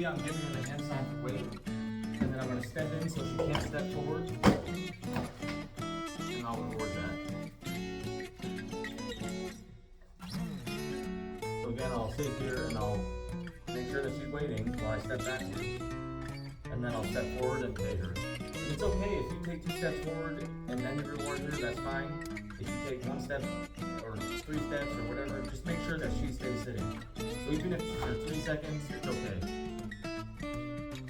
see I'm giving her the hand sign for wait, and then I'm going to step in so she can't step forward, and I'll record that. So again, I'll sit here and I'll make sure that she's waiting while I step backwards, and then I'll step forward and pay her. And it's okay if you take 2 steps forward and then you reward her, that's fine. If you take 1 step or 3 steps or whatever, just make sure that she stays sitting. So even if for 3 seconds, it's okay.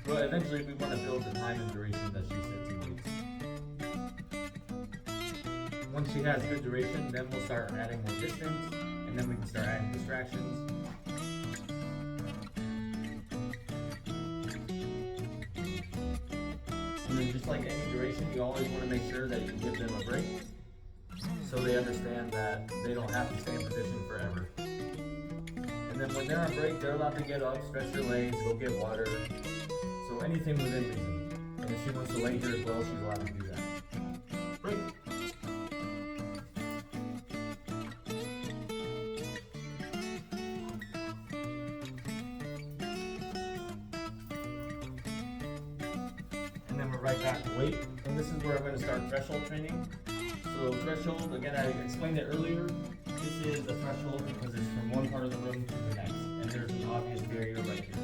But eventually we want to build the time and duration that she sits and waits. Once she has good duration, then we'll start adding more distance, and then we can start adding distractions. And then just like any duration, you always want to make sure that you give them a break, so they understand that they don't have to stay in position forever. And then when they're on break, they're allowed to get up, stretch their legs, go get water, so anything within reason. And if she wants to lay here as well, she's allowed to do that. Break. And then we're right back to wait. And this is where I'm going to start threshold training. So threshold, again, I explained it earlier. This is the threshold because it's from one part of the room to the next. And there's an obvious barrier right here.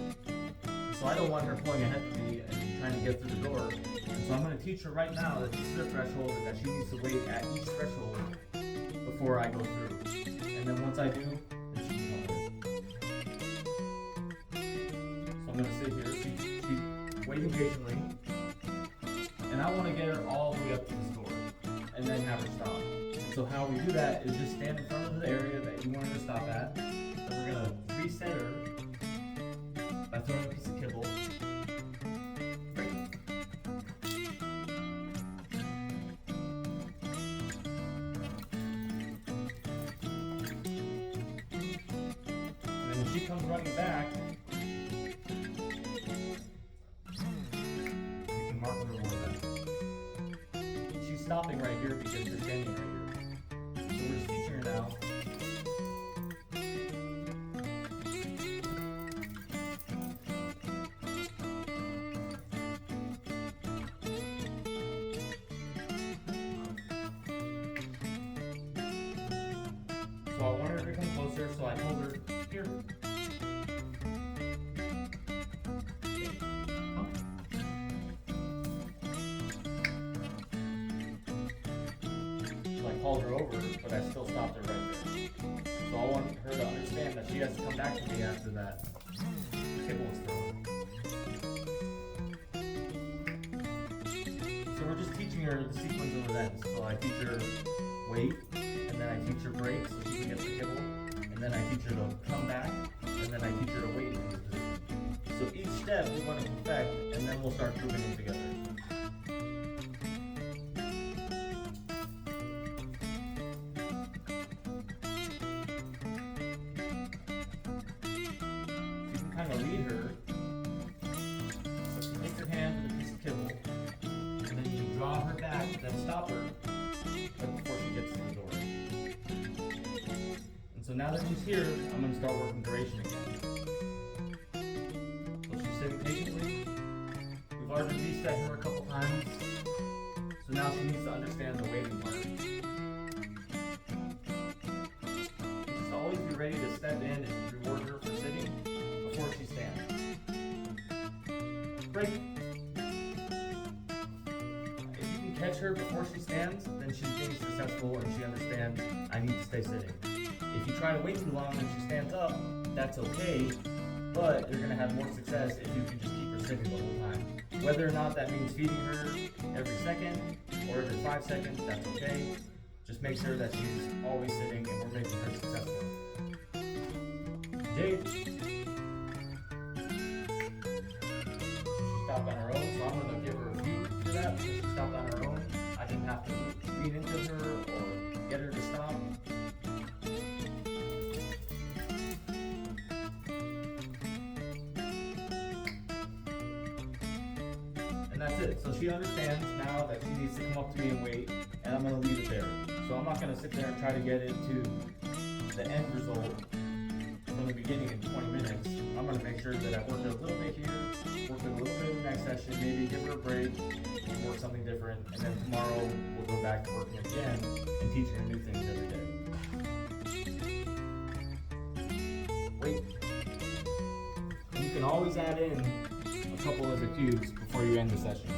So I don't want her pulling ahead of me and trying to get through the door. And so I'm going to teach her right now that this is a threshold and that she needs to wait at each threshold before I go through. And then once I do, then she can come in. So I'm going to sit here. She's waiting patiently. And I want to get her all the way up to this door and then have her stop. So how we do that is just stand in front of the area that you want her to stop at. And we're going to reset her by throwing a piece of kibble. Break. And then when she comes running back, you can mark her reward that. She's stopping right here because you're standing right here. So we're just teaching her now. So I wanted her to come closer, so I told her, here. So I called her over, but I still stopped her right there. So I want her to understand that she has to come back to me after that kibble is thrown. So we're just teaching her the sequence of events. So I teach her wait, and then I teach her break so she can get the kibble, and then I teach her to come back, and then I teach her to wait in this position. So each step we want to perfect, and then we'll start grouping them together. You can kind of lead her. So you take your hand with a piece of kibble, and then you draw her back, then stop her right before she gets to the door. And so now that she's here, I'm going to start working duration again. So she's sitting patiently. We've already reset her a couple times. So now she needs to understand the waiting part. Just always be ready to step in and reward her for sitting before she stands. Break. If you can catch her before she stands, then she's being successful and she understands I need to stay sitting. If you try to wait too long and she stands up, that's okay, but you're going to have more success if you can just keep her sitting the whole time. Whether or not that means feeding her every second or every 5 seconds, that's okay. Just make sure that she's always sitting and we're making her successful. Jade. She stopped on her own, so I'm going to give her a few for that because she stopped on her own. I didn't have to feed into her or get her to stop. And that's it. So she understands now that she needs to come up to me and wait, and I'm going to leave it there. So I'm not going to sit there and try to get into the end result from the beginning in 20 minutes, I'm going to make sure that I work it a little bit here, work it a little bit in the next session, maybe give her a break, and work something different, and then tomorrow we'll go back to working again and teaching her new things every day. Wait. You can always add in a couple of the cues before you end the session.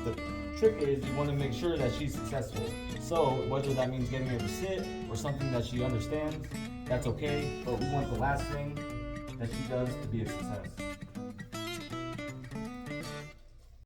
The trick is you want to make sure that she's successful. So whether that means getting her to sit or something that she understands, that's okay, but we want the last thing that she does to be a success.